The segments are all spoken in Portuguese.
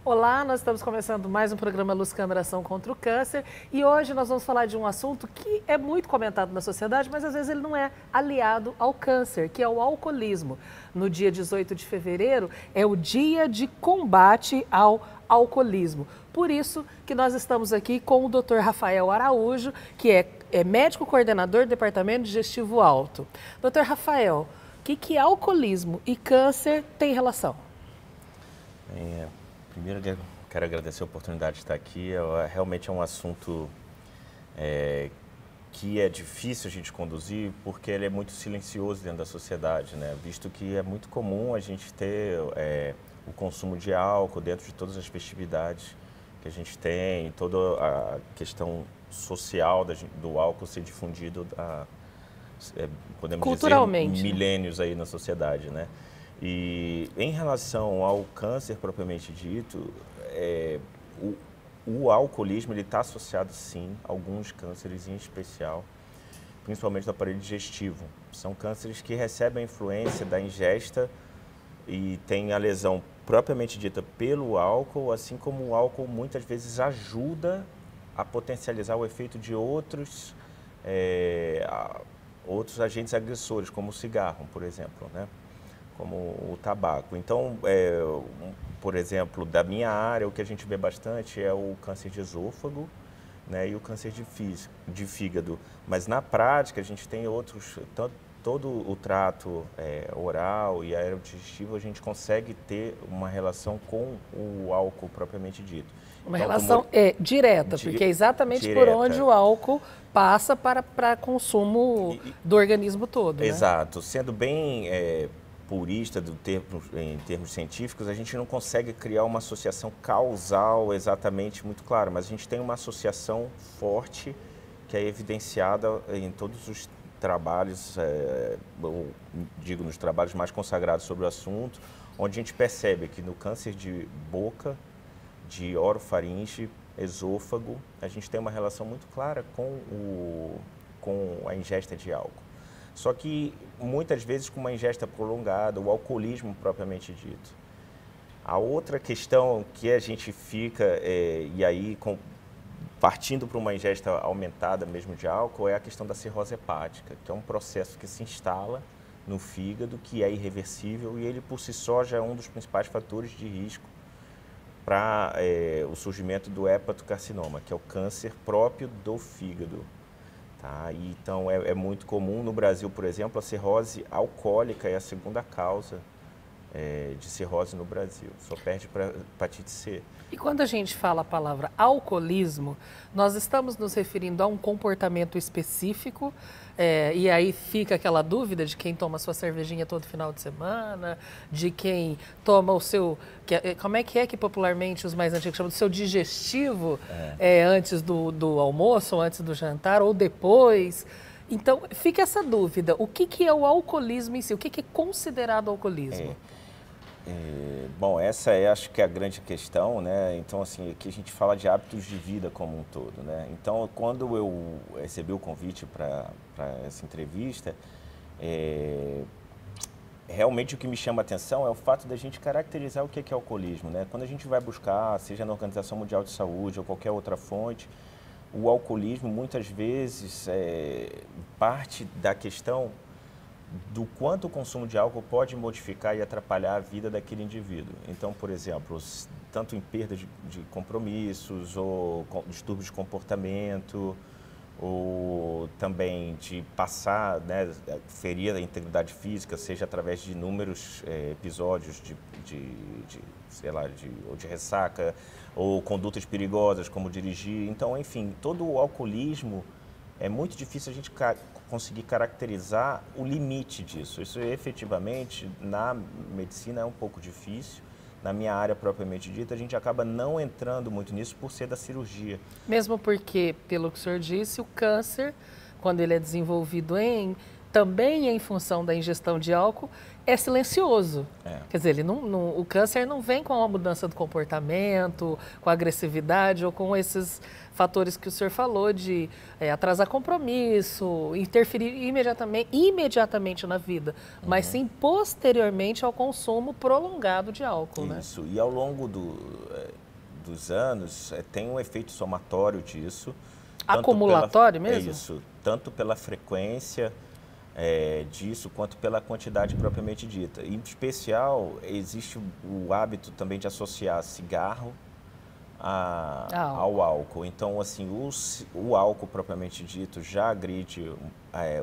Olá, nós estamos começando mais um programa Luz Câmara Ação contra o Câncer e hoje nós vamos falar de um assunto que é muito comentado na sociedade, mas às vezes ele não é aliado ao câncer, que é o alcoolismo. No dia 18 de fevereiro é o dia de combate ao alcoolismo. Por isso que nós estamos aqui com o Dr. Rafael Araújo, que é médico coordenador do Departamento Digestivo Alto. Dr. Rafael, o que alcoolismo e câncer têm relação? Primeiro, eu quero agradecer a oportunidade de estar aqui. Realmente é um assunto que é difícil a gente conduzir porque ele é muito silencioso dentro da sociedade, né? Visto que é muito comum a gente ter o consumo de álcool dentro de todas as festividades que a gente tem, toda a questão social do álcool ser difundido, podemos culturalmente, dizer, milênios aí na sociedade, né? E em relação ao câncer propriamente dito, o alcoolismo está associado sim a alguns cânceres em especial, principalmente do aparelho digestivo. São cânceres que recebem a influência da ingesta e tem a lesão propriamente dita pelo álcool, assim como o álcool muitas vezes ajuda a potencializar o efeito de outros agentes agressores, como o cigarro, por exemplo, né? Como o tabaco. Então, por exemplo, da minha área, o que a gente vê bastante é o câncer de esôfago, né, e o câncer de fígado. Mas na prática, a gente tem outros, todo o trato oral e aerodigestivo, a gente consegue ter uma relação com o álcool propriamente dito. Uma relação direta, porque é exatamente direta, por onde o álcool passa para consumo do organismo todo. Exato. Né? Sendo bem purista em termos científicos, a gente não consegue criar uma associação causal exatamente muito clara, mas a gente tem uma associação forte que é evidenciada em todos os trabalhos, digo, nos trabalhos mais consagrados sobre o assunto, onde a gente percebe que no câncer de boca, de orofaringe, esôfago, a gente tem uma relação muito clara com a ingesta de álcool. Só que, muitas vezes, com uma ingesta prolongada, o alcoolismo propriamente dito. A outra questão que a gente fica, e aí partindo para uma ingesta aumentada mesmo de álcool, é a questão da cirrose hepática, que é um processo que se instala no fígado, que é irreversível, e ele por si só já é um dos principais fatores de risco para o surgimento do hepatocarcinoma, que é o câncer próprio do fígado. Tá? E, então, é muito comum no Brasil, por exemplo, a cirrose alcoólica é a segunda causa de cirrose no Brasil, só perde para hepatite C. E quando a gente fala a palavra alcoolismo, nós estamos nos referindo a um comportamento específico, e aí fica aquela dúvida de quem toma sua cervejinha todo final de semana, de quem toma o seu, como é que popularmente os mais antigos chamam do seu digestivo antes do almoço, ou antes do jantar, ou depois. Então, fica essa dúvida, o que é o alcoolismo em si, o que é considerado alcoolismo? Bom, essa acho que é a grande questão, né? Então, assim, aqui a gente fala de hábitos de vida como um todo, né? Então, quando eu recebi o convite para essa entrevista, realmente o que me chama a atenção é o fato da gente caracterizar o que é alcoolismo, né? Quando a gente vai buscar, seja na Organização Mundial de Saúde ou qualquer outra fonte, o alcoolismo muitas vezes parte da questão do quanto o consumo de álcool pode modificar e atrapalhar a vida daquele indivíduo. Então, por exemplo, tanto em perda de compromissos, ou distúrbios de comportamento, ou também de passar, né, ferir a integridade física, seja através de inúmeros episódios ou de ressaca, ou condutas perigosas, como dirigir. Então, enfim, todo o alcoolismo é muito difícil a gente conseguir caracterizar o limite disso. Isso efetivamente, na medicina, é um pouco difícil. Na minha área propriamente dita, a gente acaba não entrando muito nisso por ser da cirurgia. Mesmo porque, pelo que o senhor disse, o câncer, quando ele é desenvolvido em também em função da ingestão de álcool, é silencioso. Quer dizer, o câncer não vem com a mudança do comportamento, com a agressividade ou com esses fatores que o senhor falou de atrasar compromisso, interferir imediatamente na vida, mas sim posteriormente ao consumo prolongado de álcool. Isso, e ao longo dos anos tem um efeito somatório disso. Acumulatório mesmo? É isso, tanto pela frequência disso, quanto pela quantidade propriamente dita. Em especial, existe o hábito também de associar cigarro ao álcool. Então, assim, o álcool propriamente dito já agride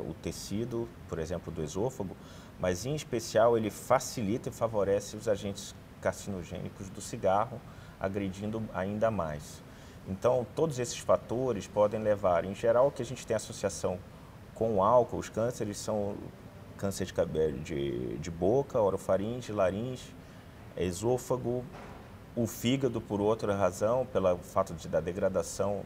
o tecido, por exemplo, do esôfago, mas em especial ele facilita e favorece os agentes carcinogênicos do cigarro, agredindo ainda mais. Então, todos esses fatores podem levar, em geral, que a gente tem associação com o álcool. Os cânceres são câncer de cabelo de boca, orofaringe, laringe, esôfago, o fígado, por outra razão, pelo fato da degradação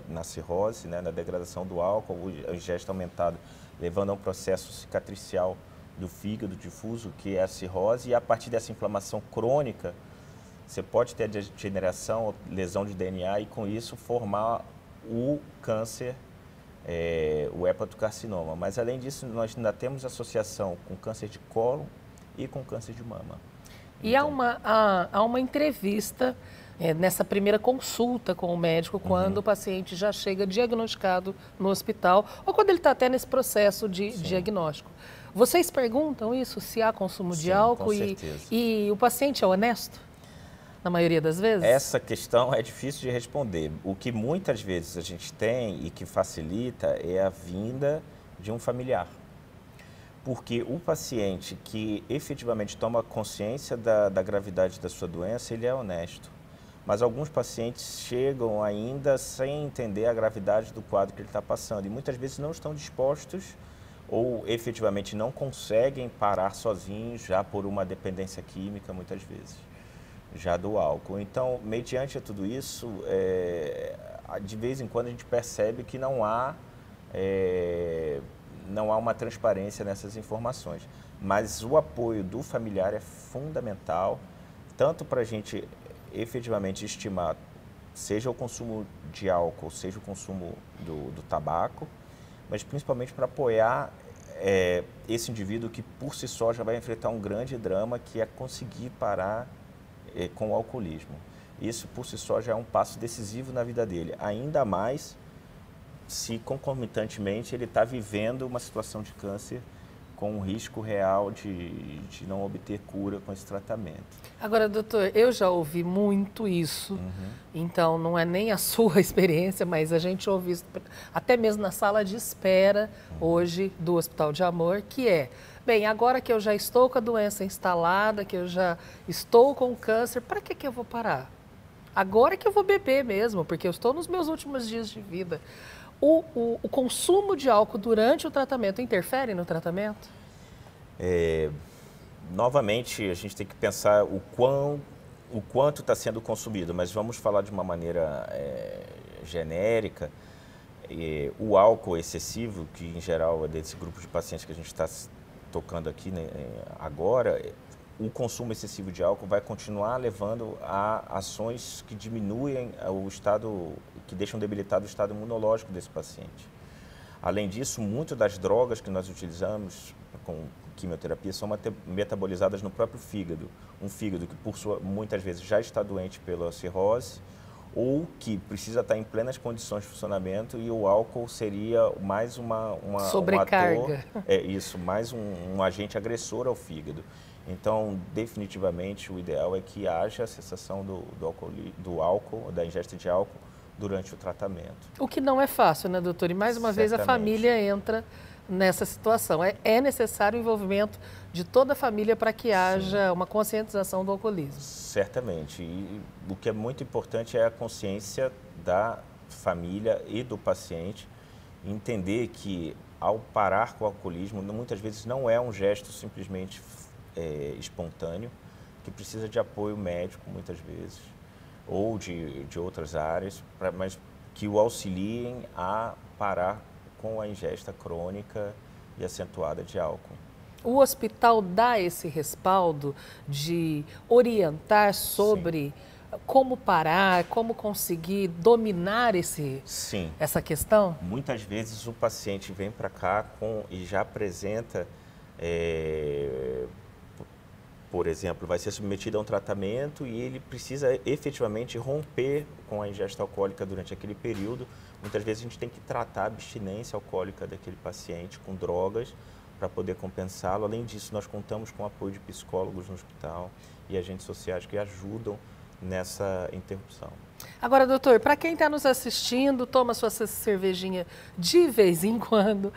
na cirrose, né, na degradação do álcool, a ingesta aumentada, levando a um processo cicatricial do fígado difuso, que é a cirrose, e a partir dessa inflamação crônica, você pode ter a degeneração, lesão de DNA e, com isso, formar o câncer, o hepatocarcinoma. Mas, além disso, nós ainda temos associação com câncer de cólon e com câncer de mama. E há uma entrevista nessa primeira consulta com o médico, quando o paciente já chega diagnosticado no hospital, ou quando ele está até nesse processo de diagnóstico. Vocês perguntam isso, se há consumo de álcool? Com certeza. E o paciente é honesto? Na maioria das vezes? Essa questão é difícil de responder. O que muitas vezes a gente tem e que facilita é a vinda de um familiar. Porque o paciente que efetivamente toma consciência da gravidade da sua doença, ele é honesto. Mas alguns pacientes chegam ainda sem entender a gravidade do quadro que ele está passando. E muitas vezes não estão dispostos ou efetivamente não conseguem parar sozinhos, já por uma dependência química, muitas vezes, já do álcool. Então, mediante tudo isso, de vez em quando a gente percebe que não há uma transparência nessas informações. Mas o apoio do familiar é fundamental, tanto para a gente efetivamente estimar, seja o consumo de álcool, seja o consumo do tabaco, mas principalmente para apoiar esse indivíduo que por si só já vai enfrentar um grande drama, que é conseguir parar com o alcoolismo. Isso por si só já é um passo decisivo na vida dele, ainda mais se concomitantemente ele está vivendo uma situação de câncer com um risco real de não obter cura com esse tratamento. Agora, doutor, eu já ouvi muito isso, então não é nem a sua experiência, mas a gente ouve isso até mesmo na sala de espera hoje do Hospital de Amor, que bem, agora que eu já estou com a doença instalada, que eu já estou com câncer, para que eu vou parar? Agora que eu vou beber mesmo, porque eu estou nos meus últimos dias de vida. O consumo de álcool durante o tratamento interfere no tratamento? Novamente, a gente tem que pensar o quanto está sendo consumido, mas vamos falar de uma maneira genérica. O álcool excessivo, que em geral é desse grupo de pacientes que a gente está tocando aqui, né, agora, o consumo excessivo de álcool vai continuar levando a ações que diminuem o estado, que deixam debilitado o estado imunológico desse paciente. Além disso, muitas das drogas que nós utilizamos com quimioterapia são metabolizadas no próprio fígado. Um fígado que, muitas vezes, já está doente pela cirrose, ou que precisa estar em plenas condições de funcionamento, e o álcool seria mais uma sobrecarga. Mais um agente agressor ao fígado. Então, definitivamente, o ideal é que haja a cessação do álcool, da ingesta de álcool durante o tratamento. O que não é fácil, né, doutor? E mais uma vez a família entra nessa situação. É necessário o envolvimento de toda a família para que haja uma conscientização do alcoolismo. Certamente. E o que é muito importante é a consciência da família e do paciente, entender que ao parar com o alcoolismo, muitas vezes não é um gesto simplesmente espontâneo, que precisa de apoio médico muitas vezes, ou de outras áreas, mas que o auxiliem a parar com a ingesta crônica e acentuada de álcool. O hospital dá esse respaldo de orientar sobre como parar, como conseguir dominar essa questão? Muitas vezes o paciente vem para cá e já apresenta, por exemplo, vai ser submetido a um tratamento e ele precisa efetivamente romper com a ingesta alcoólica durante aquele período. Muitas vezes a gente tem que tratar a abstinência alcoólica daquele paciente com drogas para poder compensá-lo. Além disso, nós contamos com o apoio de psicólogos no hospital e agentes sociais que ajudam nessa interrupção. Agora, doutor, para quem está nos assistindo, toma sua cervejinha de vez em quando,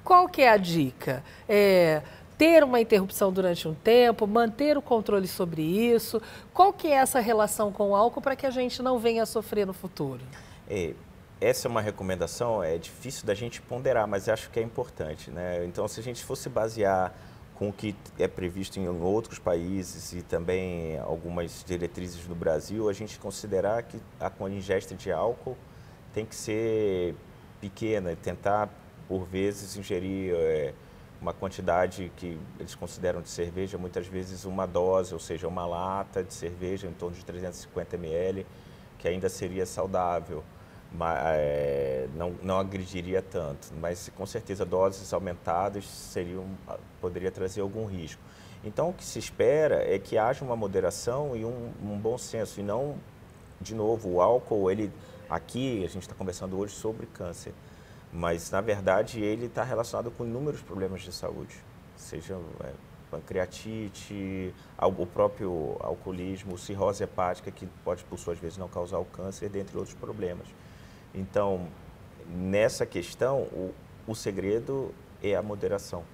qual que é a dica? Ter uma interrupção durante um tempo, manter o controle sobre isso? Qual que é essa relação com o álcool para que a gente não venha a sofrer no futuro? Essa é uma recomendação, é difícil da gente ponderar, mas acho que é importante, né? Então, se a gente fosse basear com o que é previsto em outros países e também algumas diretrizes no Brasil, a gente considerar que a ingesta de álcool tem que ser pequena e tentar, por vezes, ingerir uma quantidade que eles consideram de cerveja, muitas vezes uma dose, ou seja, uma lata de cerveja em torno de 350 ml, que ainda seria saudável. Não agrediria tanto, mas com certeza doses aumentadas poderia trazer algum risco. Então o que se espera é que haja uma moderação e um bom senso, e não, de novo, o álcool, aqui a gente está conversando hoje sobre câncer, mas na verdade ele está relacionado com inúmeros problemas de saúde, seja pancreatite, o próprio alcoolismo, cirrose hepática, que pode por suas vezes não causar o câncer, dentre outros problemas. Então, nessa questão, o segredo é a moderação.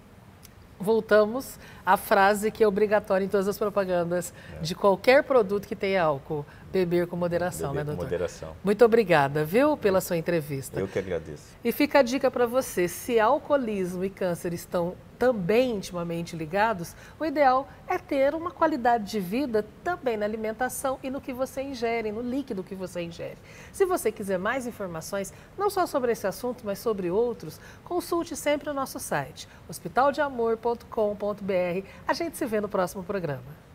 Voltamos à frase que é obrigatória em todas as propagandas de qualquer produto que tenha álcool: beber com moderação, beber né, doutor? Com moderação. Muito obrigada, viu, pela sua entrevista. Eu que agradeço. E fica a dica para você: se alcoolismo e câncer estão também intimamente ligados, o ideal é ter uma qualidade de vida também na alimentação e no que você ingere, no líquido que você ingere. Se você quiser mais informações, não só sobre esse assunto, mas sobre outros, consulte sempre o nosso site, hospitaldeamor.com.br. A gente se vê no próximo programa.